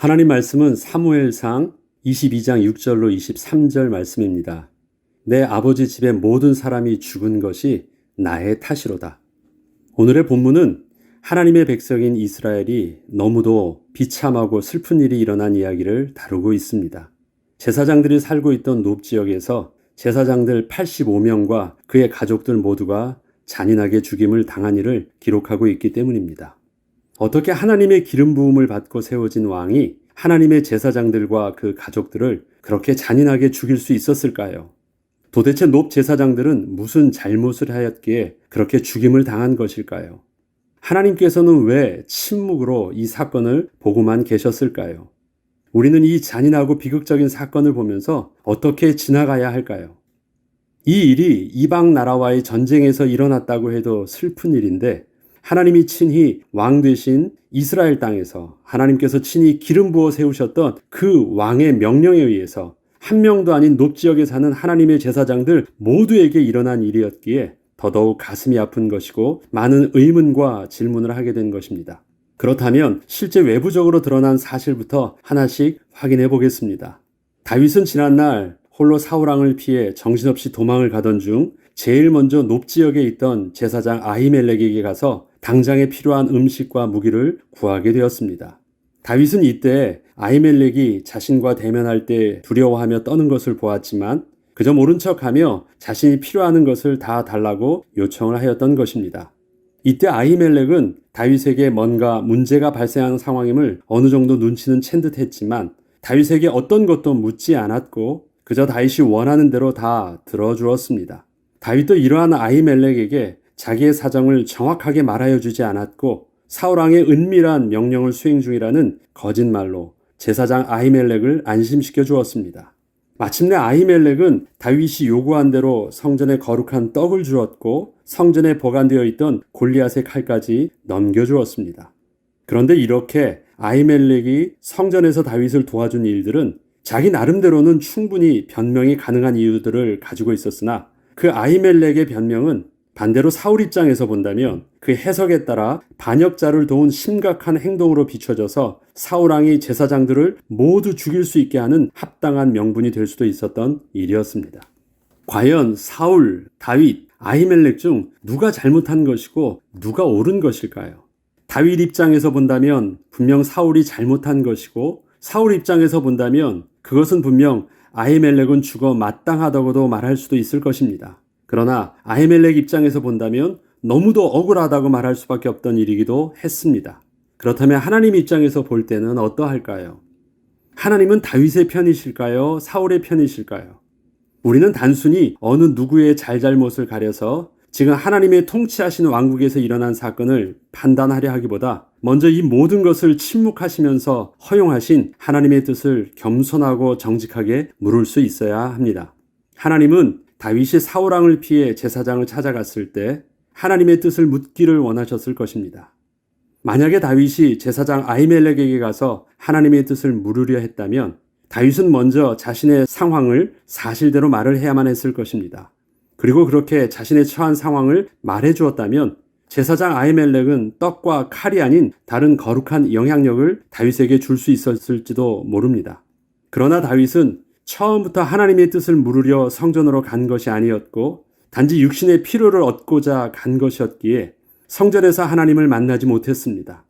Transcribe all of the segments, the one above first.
하나님 말씀은 사무엘상 22장 6절로 23절 말씀입니다. 내 아버지 집의 모든 사람이 죽은 것이 나의 탓이로다. 오늘의 본문은 하나님의 백성인 이스라엘이 너무도 비참하고 슬픈 일이 일어난 이야기를 다루고 있습니다. 제사장들이 살고 있던 놉 지역에서 제사장들 85명과 그의 가족들 모두가 잔인하게 죽임을 당한 일을 기록하고 있기 때문입니다. 어떻게 하나님의 기름 부음을 받고 세워진 왕이 하나님의 제사장들과 그 가족들을 그렇게 잔인하게 죽일 수 있었을까요? 도대체 놉 제사장들은 무슨 잘못을 하였기에 그렇게 죽임을 당한 것일까요? 하나님께서는 왜 침묵으로 이 사건을 보고만 계셨을까요? 우리는 이 잔인하고 비극적인 사건을 보면서 어떻게 지나가야 할까요? 이 일이 이방 나라와의 전쟁에서 일어났다고 해도 슬픈 일인데 하나님이 친히 왕 되신 이스라엘 땅에서 하나님께서 친히 기름 부어 세우셨던 그 왕의 명령에 의해서 한 명도 아닌 놉 지역에 사는 하나님의 제사장들 모두에게 일어난 일이었기에 더더욱 가슴이 아픈 것이고 많은 의문과 질문을 하게 된 것입니다. 그렇다면 실제 외부적으로 드러난 사실부터 하나씩 확인해 보겠습니다. 다윗은 지난날 홀로 사울왕을 피해 정신없이 도망을 가던 중 제일 먼저 놉 지역에 있던 제사장 아히멜렉에게 가서 당장에 필요한 음식과 무기를 구하게 되었습니다. 다윗은 이때 아히멜렉이 자신과 대면할 때 두려워하며 떠는 것을 보았지만 그저 모른 척하며 자신이 필요하는 것을 다 달라고 요청을 하였던 것입니다. 이때 아히멜렉은 다윗에게 뭔가 문제가 발생한 상황임을 어느 정도 눈치는 챈 듯 했지만 다윗에게 어떤 것도 묻지 않았고 그저 다윗이 원하는 대로 다 들어주었습니다. 다윗도 이러한 아히멜렉에게 자기의 사정을 정확하게 말하여 주지 않았고 사울왕의 은밀한 명령을 수행 중이라는 거짓말로 제사장 아히멜렉을 안심시켜 주었습니다. 마침내 아히멜렉은 다윗이 요구한 대로 성전에 거룩한 떡을 주었고 성전에 보관되어 있던 골리앗의 칼까지 넘겨주었습니다. 그런데 이렇게 아히멜렉이 성전에서 다윗을 도와준 일들은 자기 나름대로는 충분히 변명이 가능한 이유들을 가지고 있었으나 그 아히멜렉의 변명은 반대로 사울 입장에서 본다면 그 해석에 따라 반역자를 도운 심각한 행동으로 비춰져서 사울왕이 제사장들을 모두 죽일 수 있게 하는 합당한 명분이 될 수도 있었던 일이었습니다. 과연 사울, 다윗, 아히멜렉 중 누가 잘못한 것이고 누가 옳은 것일까요? 다윗 입장에서 본다면 분명 사울이 잘못한 것이고 사울 입장에서 본다면 그것은 분명 아히멜렉은 죽어 마땅하다고도 말할 수도 있을 것입니다. 그러나 아히멜렉 입장에서 본다면 너무도 억울하다고 말할 수밖에 없던 일이기도 했습니다. 그렇다면 하나님 입장에서 볼 때는 어떠할까요? 하나님은 다윗의 편이실까요? 사울의 편이실까요? 우리는 단순히 어느 누구의 잘잘못을 가려서 지금 하나님의 통치하시는 왕국에서 일어난 사건을 판단하려 하기보다 먼저 이 모든 것을 침묵하시면서 허용하신 하나님의 뜻을 겸손하고 정직하게 물을 수 있어야 합니다. 하나님은 다윗이 사울왕을 피해 제사장을 찾아갔을 때 하나님의 뜻을 묻기를 원하셨을 것입니다. 만약에 다윗이 제사장 아히멜렉에게 가서 하나님의 뜻을 물으려 했다면 다윗은 먼저 자신의 상황을 사실대로 말을 해야만 했을 것입니다. 그리고 그렇게 자신의 처한 상황을 말해 주었다면 제사장 아히멜렉은 떡과 칼이 아닌 다른 거룩한 영향력을 다윗에게 줄 수 있었을지도 모릅니다. 그러나 다윗은 처음부터 하나님의 뜻을 물으려 성전으로 간 것이 아니었고 단지 육신의 필요를 얻고자 간 것이었기에 성전에서 하나님을 만나지 못했습니다.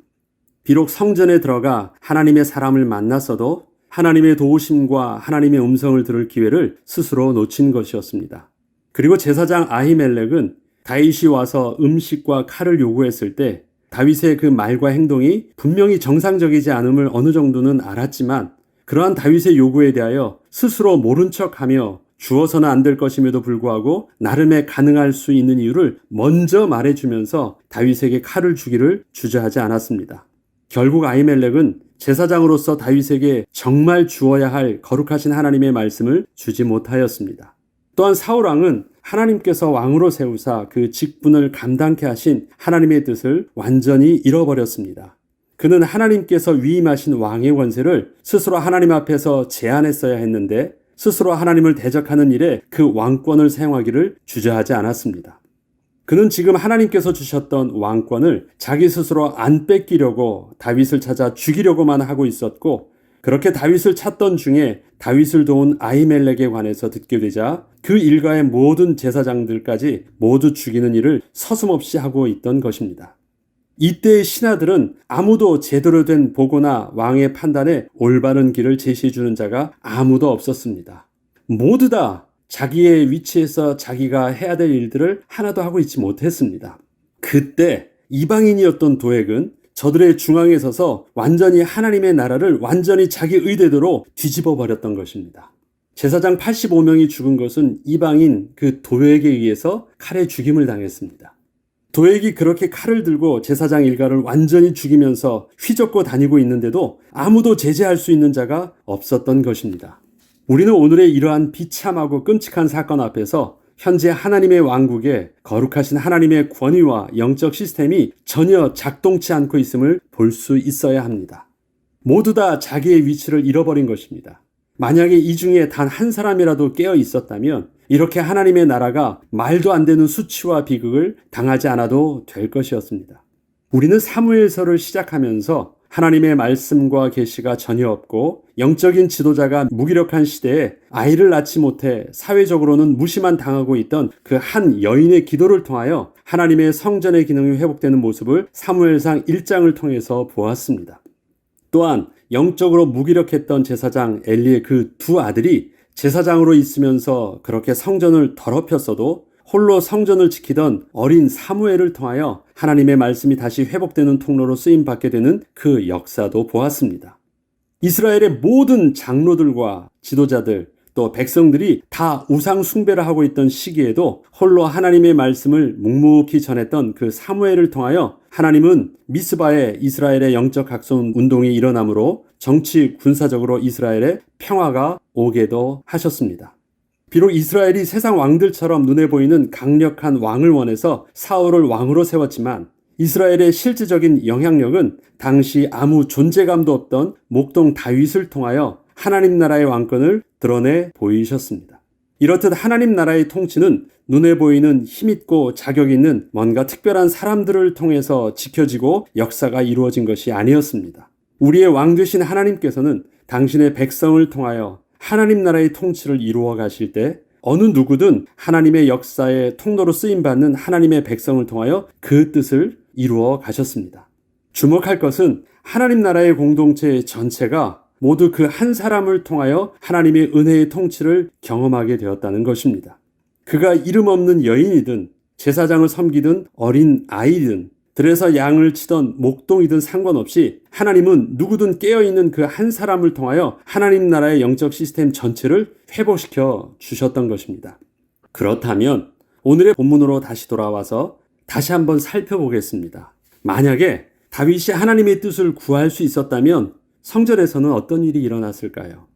비록 성전에 들어가 하나님의 사람을 만났어도 하나님의 도우심과 하나님의 음성을 들을 기회를 스스로 놓친 것이었습니다. 그리고 제사장 아히멜렉은 다윗이 와서 음식과 칼을 요구했을 때 다윗의 그 말과 행동이 분명히 정상적이지 않음을 어느 정도는 알았지만 그러한 다윗의 요구에 대하여 스스로 모른 척하며 주어서는 안 될 것임에도 불구하고 나름의 가능할 수 있는 이유를 먼저 말해주면서 다윗에게 칼을 주기를 주저하지 않았습니다. 결국 아히멜렉은 제사장으로서 다윗에게 정말 주어야 할 거룩하신 하나님의 말씀을 주지 못하였습니다. 또한 사울왕은 하나님께서 왕으로 세우사 그 직분을 감당케 하신 하나님의 뜻을 완전히 잃어버렸습니다. 그는 하나님께서 위임하신 왕의 권세를 스스로 하나님 앞에서 제한했어야 했는데 스스로 하나님을 대적하는 일에 그 왕권을 사용하기를 주저하지 않았습니다. 그는 지금 하나님께서 주셨던 왕권을 자기 스스로 안 뺏기려고 다윗을 찾아 죽이려고만 하고 있었고 그렇게 다윗을 찾던 중에 다윗을 도운 아히멜렉에 관해서 듣게 되자 그 일가의 모든 제사장들까지 모두 죽이는 일을 서슴없이 하고 있던 것입니다. 이때의 신하들은 아무도 제대로 된 보고나 왕의 판단에 올바른 길을 제시해주는 자가 아무도 없었습니다. 모두 다 자기의 위치에서 자기가 해야 될 일들을 하나도 하고 있지 못했습니다. 그때 이방인이었던 도액은 저들의 중앙에 서서 완전히 하나님의 나라를 완전히 자기 의대대로 뒤집어 버렸던 것입니다. 제사장 85명이 죽은 것은 이방인 그 도액에 의해서 칼에 죽임을 당했습니다. 도액이 그렇게 칼을 들고 제사장 일가를 완전히 죽이면서 휘젓고 다니고 있는데도 아무도 제재할 수 있는 자가 없었던 것입니다. 우리는 오늘의 이러한 비참하고 끔찍한 사건 앞에서 현재 하나님의 왕국에 거룩하신 하나님의 권위와 영적 시스템이 전혀 작동치 않고 있음을 볼 수 있어야 합니다. 모두 다 자기의 위치를 잃어버린 것입니다. 만약에 이 중에 단 한 사람이라도 깨어 있었다면 이렇게 하나님의 나라가 말도 안 되는 수치와 비극을 당하지 않아도 될 것이었습니다. 우리는 사무엘서를 시작하면서 하나님의 말씀과 계시가 전혀 없고 영적인 지도자가 무기력한 시대에 아이를 낳지 못해 사회적으로는 무시만 당하고 있던 그 한 여인의 기도를 통하여 하나님의 성전의 기능이 회복되는 모습을 사무엘상 1장을 통해서 보았습니다. 또한 영적으로 무기력했던 제사장 엘리의 그 두 아들이 제사장으로 있으면서 그렇게 성전을 더럽혔어도 홀로 성전을 지키던 어린 사무엘을 통하여 하나님의 말씀이 다시 회복되는 통로로 쓰임받게 되는 그 역사도 보았습니다. 이스라엘의 모든 장로들과 지도자들 또 백성들이 다 우상 숭배를 하고 있던 시기에도 홀로 하나님의 말씀을 묵묵히 전했던 그 사무엘을 통하여 하나님은 미스바에 이스라엘의 영적 각성 운동이 일어나므로 정치 군사적으로 이스라엘에 평화가 오게도 하셨습니다. 비록 이스라엘이 세상 왕들처럼 눈에 보이는 강력한 왕을 원해서 사울을 왕으로 세웠지만 이스라엘의 실질적인 영향력은 당시 아무 존재감도 없던 목동 다윗을 통하여 하나님 나라의 왕권을 드러내 보이셨습니다. 이렇듯 하나님 나라의 통치는 눈에 보이는 힘있고 자격 있는 뭔가 특별한 사람들을 통해서 지켜지고 역사가 이루어진 것이 아니었습니다. 우리의 왕 되신 하나님께서는 당신의 백성을 통하여 하나님 나라의 통치를 이루어 가실 때 어느 누구든 하나님의 역사의 통로로 쓰임받는 하나님의 백성을 통하여 그 뜻을 이루어 가셨습니다. 주목할 것은 하나님 나라의 공동체 전체가 모두 그 한 사람을 통하여 하나님의 은혜의 통치를 경험하게 되었다는 것입니다. 그가 이름 없는 여인이든 제사장을 섬기든 어린 아이든 들에서 양을 치던 목동이든 상관없이 하나님은 누구든 깨어있는 그 한 사람을 통하여 하나님 나라의 영적 시스템 전체를 회복시켜 주셨던 것입니다. 그렇다면 오늘의 본문으로 다시 돌아와서 다시 한번 살펴보겠습니다. 만약에 다윗이 하나님의 뜻을 구할 수 있었다면 성전에서는 어떤 일이 일어났을까요?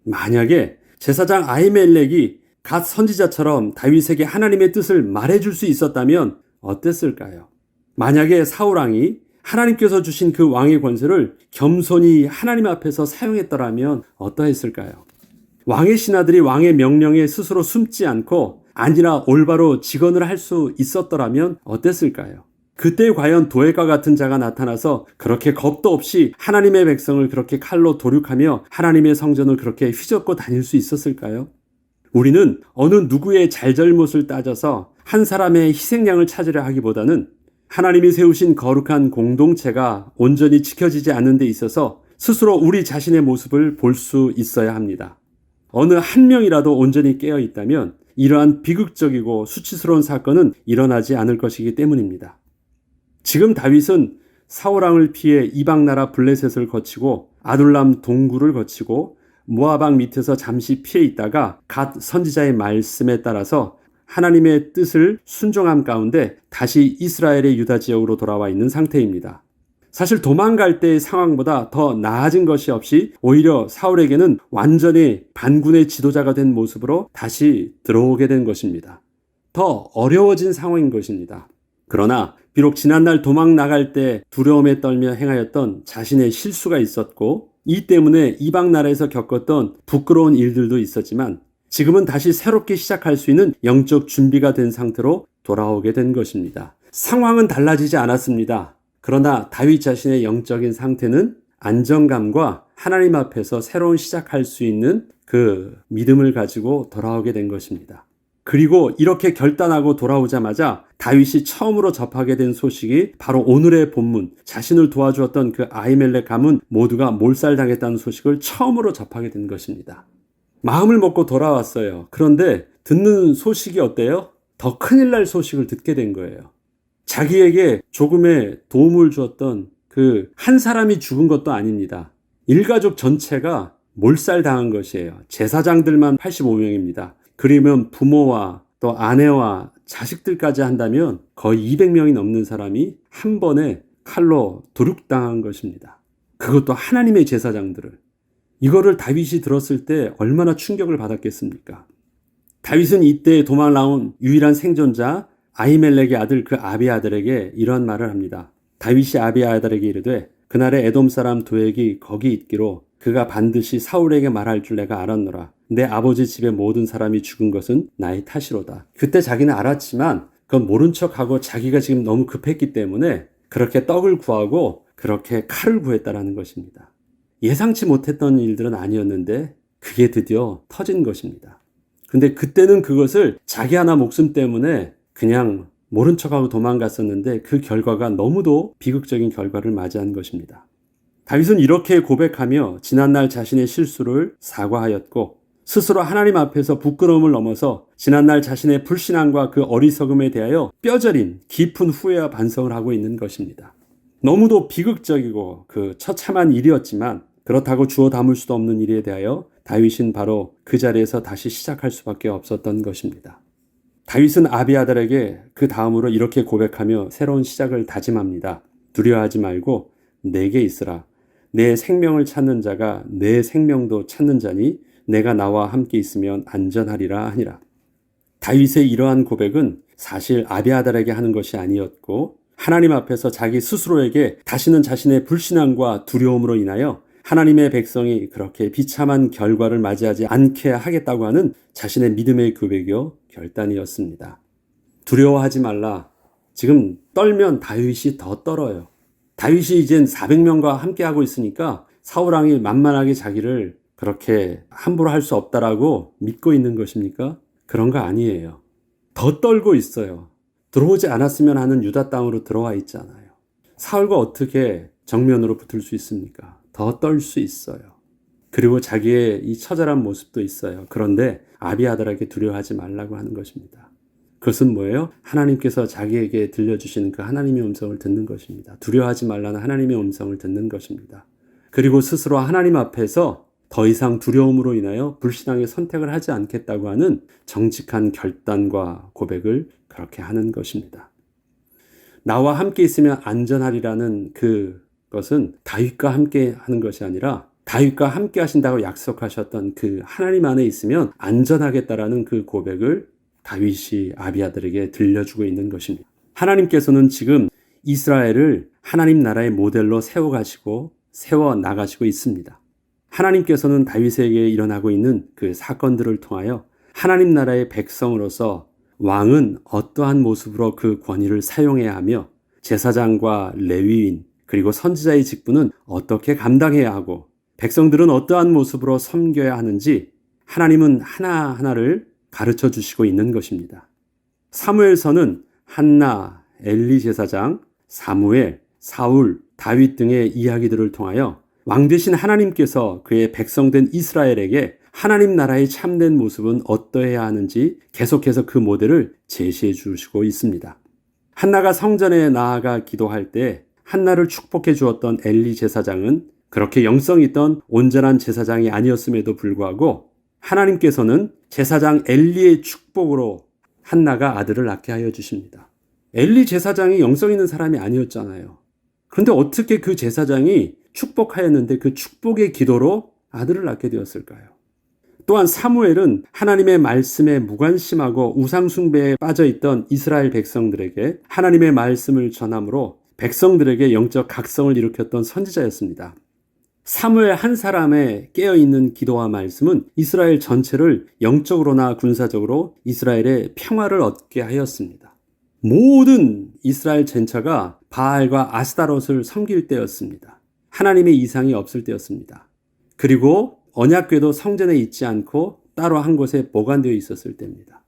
만약에 제사장 아히멜렉이 갓 선지자처럼 다윗에게 하나님의 뜻을 말해줄 수 있었다면 어땠을까요? 만약에 사울왕이 하나님께서 주신 그 왕의 권세를 겸손히 하나님 앞에서 사용했더라면 어떠했을까요? 왕의 신하들이 왕의 명령에 스스로 숨지 않고 아니라 올바로 직언을 할 수 있었더라면 어땠을까요? 그때 과연 도액과 같은 자가 나타나서 그렇게 겁도 없이 하나님의 백성을 그렇게 칼로 도륙하며 하나님의 성전을 그렇게 휘젓고 다닐 수 있었을까요? 우리는 어느 누구의 잘잘못을 따져서 한 사람의 희생양을 찾으려 하기보다는 하나님이 세우신 거룩한 공동체가 온전히 지켜지지 않는 데 있어서 스스로 우리 자신의 모습을 볼 수 있어야 합니다. 어느 한 명이라도 온전히 깨어 있다면 이러한 비극적이고 수치스러운 사건은 일어나지 않을 것이기 때문입니다. 지금 다윗은 사울왕을 피해 이방나라 블레셋을 거치고 아둘람 동굴을 거치고 모아방 밑에서 잠시 피해 있다가 갓 선지자의 말씀에 따라서 하나님의 뜻을 순종함 가운데 다시 이스라엘의 유다 지역으로 돌아와 있는 상태입니다. 사실 도망갈 때의 상황보다 더 나아진 것이 없이 오히려 사울에게는 완전히 반군의 지도자가 된 모습으로 다시 들어오게 된 것입니다. 더 어려워진 상황인 것입니다. 그러나 비록 지난날 도망 나갈 때 두려움에 떨며 행하였던 자신의 실수가 있었고 이 때문에 이방 나라에서 겪었던 부끄러운 일들도 있었지만 지금은 다시 새롭게 시작할 수 있는 영적 준비가 된 상태로 돌아오게 된 것입니다. 상황은 달라지지 않았습니다. 그러나 다윗 자신의 영적인 상태는 안정감과 하나님 앞에서 새로운 시작할 수 있는 그 믿음을 가지고 돌아오게 된 것입니다. 그리고 이렇게 결단하고 돌아오자마자 다윗이 처음으로 접하게 된 소식이 바로 오늘의 본문, 자신을 도와주었던 그 아히멜렉 가문 모두가 몰살당했다는 소식을 처음으로 접하게 된 것입니다. 마음을 먹고 돌아왔어요. 그런데 듣는 소식이 어때요? 더 큰일 날 소식을 듣게 된 거예요. 자기에게 조금의 도움을 주었던 그 한 사람이 죽은 것도 아닙니다. 일가족 전체가 몰살당한 것이에요. 제사장들만 85명입니다. 그러면 부모와 또 아내와 자식들까지 한다면 거의 200명이 넘는 사람이 한 번에 칼로 도륙당한 것입니다. 그것도 하나님의 제사장들을. 이거를 다윗이 들었을 때 얼마나 충격을 받았겠습니까? 다윗은 이때 도망 나온 유일한 생존자 아히멜렉의 아들 그 아비아들에게 이런 말을 합니다. 다윗이 아비아들에게 이르되 그날에 에돔 사람 도액이 거기 있기로 그가 반드시 사울에게 말할 줄 내가 알았노라. 내 아버지 집의 모든 사람이 죽은 것은 나의 탓이로다. 그때 자기는 알았지만 그건 모른 척하고 자기가 지금 너무 급했기 때문에 그렇게 떡을 구하고 그렇게 칼을 구했다라는 것입니다. 예상치 못했던 일들은 아니었는데 그게 드디어 터진 것입니다. 근데 그때는 그것을 자기 하나 목숨 때문에 그냥 모른 척하고 도망갔었는데 그 결과가 너무도 비극적인 결과를 맞이한 것입니다. 다윗은 이렇게 고백하며 지난날 자신의 실수를 사과하였고 스스로 하나님 앞에서 부끄러움을 넘어서 지난날 자신의 불신앙과 그 어리석음에 대하여 뼈저린 깊은 후회와 반성을 하고 있는 것입니다. 너무도 비극적이고 그 처참한 일이었지만 그렇다고 주워 담을 수도 없는 일에 대하여 다윗은 바로 그 자리에서 다시 시작할 수밖에 없었던 것입니다. 다윗은 아비아달에게 그 다음으로 이렇게 고백하며 새로운 시작을 다짐합니다. 두려워하지 말고 내게 있으라. 내 생명을 찾는 자가 내 생명도 찾는 자니 내가 나와 함께 있으면 안전하리라 하니라. 다윗의 이러한 고백은 사실 아비아달에게 하는 것이 아니었고 하나님 앞에서 자기 스스로에게 다시는 자신의 불신앙과 두려움으로 인하여 하나님의 백성이 그렇게 비참한 결과를 맞이하지 않게 하겠다고 하는 자신의 믿음의 고백이요 결단이었습니다. 두려워하지 말라. 지금 떨면 다윗이 더 떨어요. 다윗이 이젠 400명과 함께하고 있으니까 사울왕이 만만하게 자기를 그렇게 함부로 할 수 없다라고 믿고 있는 것입니까? 그런 거 아니에요. 더 떨고 있어요. 들어오지 않았으면 하는 유다 땅으로 들어와 있잖아요. 사울과 어떻게 정면으로 붙을 수 있습니까? 더 떨 수 있어요. 그리고 자기의 이 처절한 모습도 있어요. 그런데 아비아달에게 두려워하지 말라고 하는 것입니다. 그것은 뭐예요? 하나님께서 자기에게 들려주시는 그 하나님의 음성을 듣는 것입니다. 두려워하지 말라는 하나님의 음성을 듣는 것입니다. 그리고 스스로 하나님 앞에서 더 이상 두려움으로 인하여 불신앙의 선택을 하지 않겠다고 하는 정직한 결단과 고백을 그렇게 하는 것입니다. 나와 함께 있으면 안전하리라는 그것은 다윗과 함께 하는 것이 아니라 다윗과 함께 하신다고 약속하셨던 그 하나님 안에 있으면 안전하겠다라는 그 고백을 다윗이 아비아들에게 들려주고 있는 것입니다. 하나님께서는 지금 이스라엘을 하나님 나라의 모델로 세워 나가시고 있습니다. 하나님께서는 다윗에게 일어나고 있는 그 사건들을 통하여 하나님 나라의 백성으로서 왕은 어떠한 모습으로 그 권위를 사용해야 하며 제사장과 레위인 그리고 선지자의 직분은 어떻게 감당해야 하고 백성들은 어떠한 모습으로 섬겨야 하는지 하나님은 하나하나를 가르쳐 주시고 있는 것입니다. 사무엘서는 한나, 엘리 제사장, 사무엘, 사울, 다윗 등의 이야기들을 통하여 왕 되신 하나님께서 그의 백성된 이스라엘에게 하나님 나라의 참된 모습은 어떠해야 하는지 계속해서 그 모델을 제시해 주시고 있습니다. 한나가 성전에 나아가 기도할 때 한나를 축복해 주었던 엘리 제사장은 그렇게 영성 있던 온전한 제사장이 아니었음에도 불구하고 하나님께서는 제사장 엘리의 축복으로 한나가 아들을 낳게 하여 주십니다. 엘리 제사장이 영성 있는 사람이 아니었잖아요. 그런데 어떻게 그 제사장이 축복하였는데 그 축복의 기도로 아들을 낳게 되었을까요? 또한 사무엘은 하나님의 말씀에 무관심하고 우상숭배에 빠져있던 이스라엘 백성들에게 하나님의 말씀을 전함으로 백성들에게 영적 각성을 일으켰던 선지자였습니다. 사무엘 한 사람의 깨어있는 기도와 말씀은 이스라엘 전체를 영적으로나 군사적으로 이스라엘의 평화를 얻게 하였습니다. 모든 이스라엘 전체가 바알과 아스타롯을 섬길 때였습니다. 하나님의 이상이 없을 때였습니다. 그리고 언약궤도 성전에 있지 않고 따로 한 곳에 보관되어 있었을 때입니다.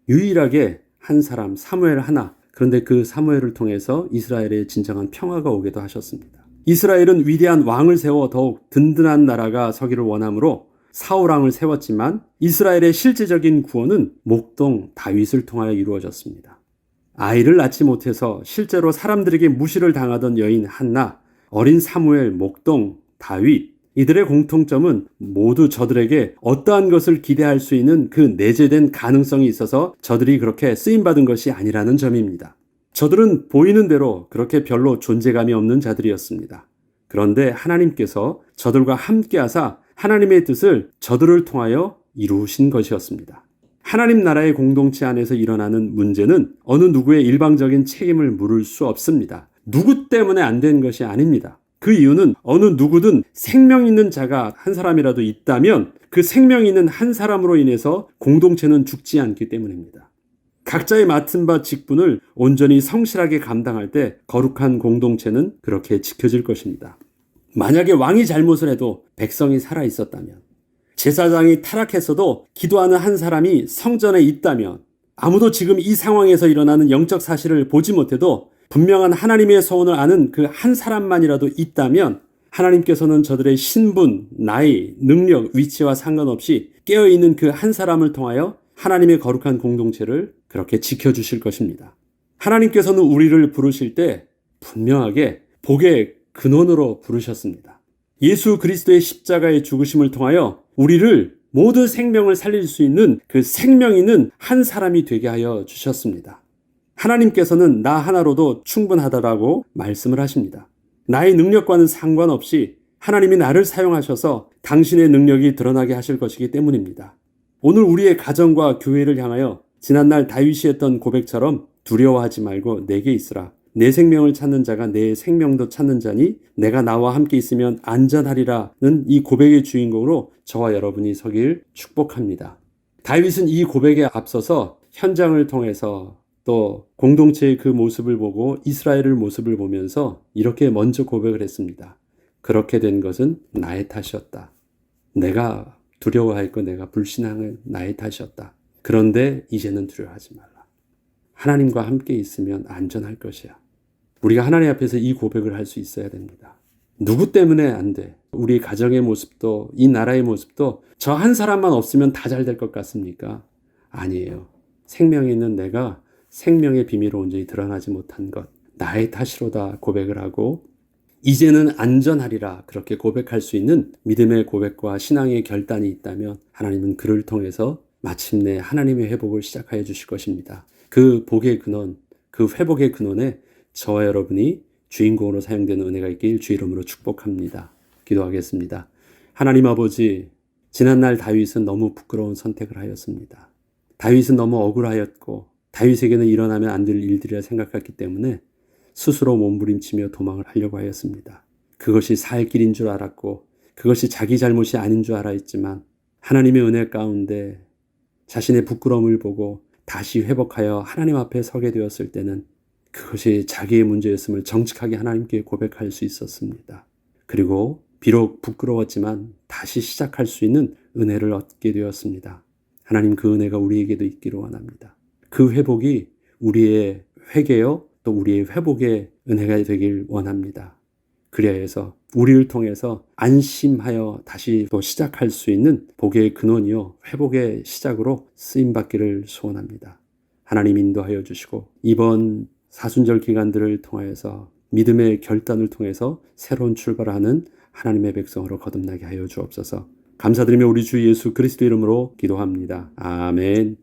유일하게 한 사람 사무엘 하나, 그런데 그 사무엘을 통해서 이스라엘에 진정한 평화가 오게도 하셨습니다. 이스라엘은 위대한 왕을 세워 더욱 든든한 나라가 서기를 원하므로 사울 왕을 세웠지만 이스라엘의 실제적인 구원은 목동 다윗을 통하여 이루어졌습니다. 아이를 낳지 못해서 실제로 사람들에게 무시를 당하던 여인 한나, 어린 사무엘, 목동, 다윗, 이들의 공통점은 모두 저들에게 어떠한 것을 기대할 수 있는 그 내재된 가능성이 있어서 저들이 그렇게 쓰임받은 것이 아니라는 점입니다. 저들은 보이는 대로 그렇게 별로 존재감이 없는 자들이었습니다. 그런데 하나님께서 저들과 함께 하사 하나님의 뜻을 저들을 통하여 이루신 것이었습니다. 하나님 나라의 공동체 안에서 일어나는 문제는 어느 누구의 일방적인 책임을 물을 수 없습니다. 누구 때문에 안 된 것이 아닙니다. 그 이유는 어느 누구든 생명 있는 자가 한 사람이라도 있다면 그 생명 있는 한 사람으로 인해서 공동체는 죽지 않기 때문입니다. 각자의 맡은 바 직분을 온전히 성실하게 감당할 때 거룩한 공동체는 그렇게 지켜질 것입니다. 만약에 왕이 잘못을 해도 백성이 살아 있었다면, 제사장이 타락했어도 기도하는 한 사람이 성전에 있다면, 아무도 지금 이 상황에서 일어나는 영적 사실을 보지 못해도 분명한 하나님의 소원을 아는 그 한 사람만이라도 있다면 하나님께서는 저들의 신분, 나이, 능력, 위치와 상관없이 깨어있는 그 한 사람을 통하여 하나님의 거룩한 공동체를 그렇게 지켜주실 것입니다. 하나님께서는 우리를 부르실 때 분명하게 복의 근원으로 부르셨습니다. 예수 그리스도의 십자가의 죽으심을 통하여 우리를 모든 생명을 살릴 수 있는 그 생명 있는 한 사람이 되게 하여 주셨습니다. 하나님께서는 나 하나로도 충분하다라고 말씀을 하십니다. 나의 능력과는 상관없이 하나님이 나를 사용하셔서 당신의 능력이 드러나게 하실 것이기 때문입니다. 오늘 우리의 가정과 교회를 향하여 지난날 다윗이 했던 고백처럼 두려워하지 말고 내게 있으라. 내 생명을 찾는 자가 내 생명도 찾는 자니 내가 나와 함께 있으면 안전하리라는 이 고백의 주인공으로 저와 여러분이 서길 축복합니다. 다윗은 이 고백에 앞서서 현장을 통해서 또 공동체의 그 모습을 보고 이스라엘의 모습을 보면서 이렇게 먼저 고백을 했습니다. 그렇게 된 것은 나의 탓이었다. 내가 두려워했고 내가 불신앙은 나의 탓이었다. 그런데 이제는 두려워하지 말라. 하나님과 함께 있으면 안전할 것이야. 우리가 하나님 앞에서 이 고백을 할 수 있어야 됩니다. 누구 때문에 안 돼. 우리 가정의 모습도 이 나라의 모습도 저 한 사람만 없으면 다 잘 될 것 같습니까? 아니에요. 생명이 있는 내가 생명의 비밀을 온전히 드러나지 못한 것, 나의 탓이로다 고백을 하고 이제는 안전하리라 그렇게 고백할 수 있는 믿음의 고백과 신앙의 결단이 있다면 하나님은 그를 통해서 마침내 하나님의 회복을 시작하여 주실 것입니다. 그 복의 근원, 그 회복의 근원에 저와 여러분이 주인공으로 사용되는 은혜가 있길 주 이름으로 축복합니다. 기도하겠습니다. 하나님 아버지, 지난날 다윗은 너무 부끄러운 선택을 하였습니다. 다윗은 너무 억울하였고 다윗에게는 일어나면 안 될 일들이라 생각했기 때문에 스스로 몸부림치며 도망을 하려고 하였습니다. 그것이 살 길인 줄 알았고 그것이 자기 잘못이 아닌 줄 알았지만 하나님의 은혜 가운데 자신의 부끄러움을 보고 다시 회복하여 하나님 앞에 서게 되었을 때는 그것이 자기의 문제였음을 정직하게 하나님께 고백할 수 있었습니다. 그리고 비록 부끄러웠지만 다시 시작할 수 있는 은혜를 얻게 되었습니다. 하나님 그 은혜가 우리에게도 있기를 원합니다. 그 회복이 우리의 회개요 또 우리의 회복의 은혜가 되길 원합니다. 그래야 해서 우리를 통해서 안심하여 다시 또 시작할 수 있는 복의 근원이요 회복의 시작으로 쓰임받기를 소원합니다. 하나님 인도하여 주시고 이번 사순절 기간들을 통해서 믿음의 결단을 통해서 새로운 출발을 하는 하나님의 백성으로 거듭나게 하여 주옵소서. 감사드리며 우리 주 예수 그리스도 이름으로 기도합니다. 아멘.